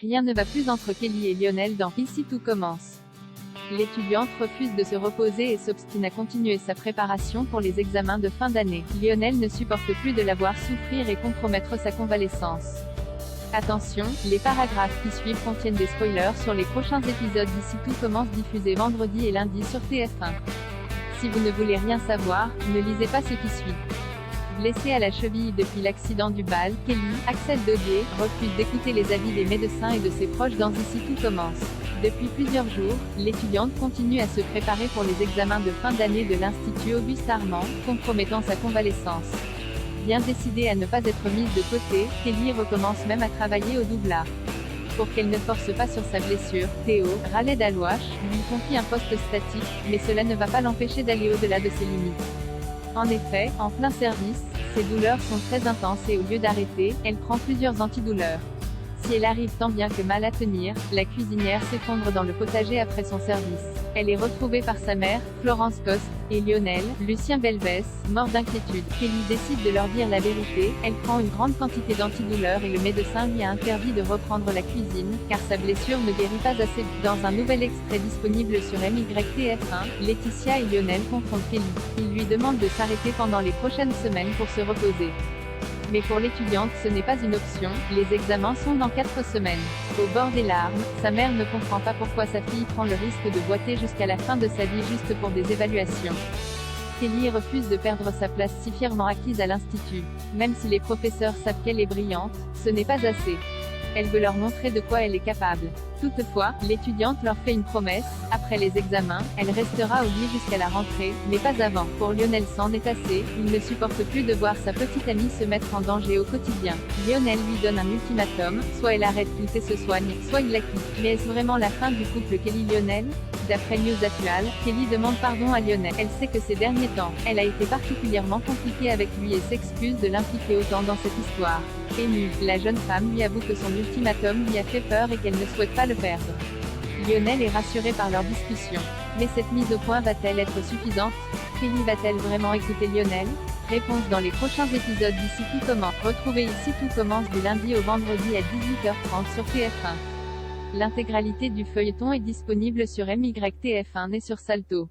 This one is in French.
Rien ne va plus entre Kelly et Lionel dans Ici tout commence. L'étudiante refuse de se reposer et s'obstine à continuer sa préparation pour les examens de fin d'année. Lionel ne supporte plus de la voir souffrir et compromettre sa convalescence. Attention, les paragraphes qui suivent contiennent des spoilers sur les prochains épisodes d'Ici tout commence diffusés vendredi et lundi sur TF1. Si vous ne voulez rien savoir, ne lisez pas ce qui suit. Blessée à la cheville depuis l'accident du bal, Kelly, Axel Dodier, refuse d'écouter les avis des médecins et de ses proches dans Ici tout commence. Depuis plusieurs jours, l'étudiante continue à se préparer pour les examens de fin d'année de l'Institut Auguste Armand, compromettant sa convalescence. Bien décidée à ne pas être mise de côté, Kelly recommence même à travailler au doublard. Pour qu'elle ne force pas sur sa blessure, Théo, Raled Alouache, lui confie un poste statique, mais cela ne va pas l'empêcher d'aller au-delà de ses limites. En effet, en plein service, ses douleurs sont très intenses et au lieu d'arrêter, elle prend plusieurs antidouleurs. Si elle arrive tant bien que mal à tenir, la cuisinière s'effondre dans le potager après son service. Elle est retrouvée par sa mère, Florence Coste, et Lionel, Lucien Belvès, mort d'inquiétude. Kelly décide de leur dire la vérité, elle prend une grande quantité d'antidouleurs et le médecin lui a interdit de reprendre la cuisine, car sa blessure ne guérit pas assez. Dans un nouvel extrait disponible sur MYTF1, Laetitia et Lionel confrontent Kelly. Ils lui demandent de s'arrêter pendant les prochaines semaines pour se reposer. Mais pour l'étudiante ce n'est pas une option, les examens sont dans 4 semaines. Au bord des larmes, sa mère ne comprend pas pourquoi sa fille prend le risque de boiter jusqu'à la fin de sa vie juste pour des évaluations. Kelly refuse de perdre sa place si fièrement acquise à l'institut. Même si les professeurs savent qu'elle est brillante, ce n'est pas assez. Elle veut leur montrer de quoi elle est capable. Toutefois, l'étudiante leur fait une promesse, après les examens, elle restera au lit jusqu'à la rentrée, mais pas avant. Pour Lionel c'en est assez, il ne supporte plus de voir sa petite amie se mettre en danger au quotidien. Lionel lui donne un ultimatum, soit elle arrête tout et se soigne, soit il la quitte. Mais est-ce vraiment la fin du couple Kelly-Lionel ? D'après News Actual, Kelly demande pardon à Lionel. Elle sait que ces derniers temps, elle a été particulièrement compliquée avec lui et s'excuse de l'impliquer autant dans cette histoire. Émue, la jeune femme lui avoue que son ultimatum lui a fait peur et qu'elle ne souhaite pas le perdre. Lionel est rassuré par leur discussion. Mais cette mise au point va-t-elle être suffisante ? Kelly va-t-elle vraiment écouter Lionel ? Réponse dans les prochains épisodes d'Ici tout commence. Retrouvez Ici tout commence du lundi au vendredi à 18h30 sur TF1. L'intégralité du feuilleton est disponible sur MYTF1 et sur Salto.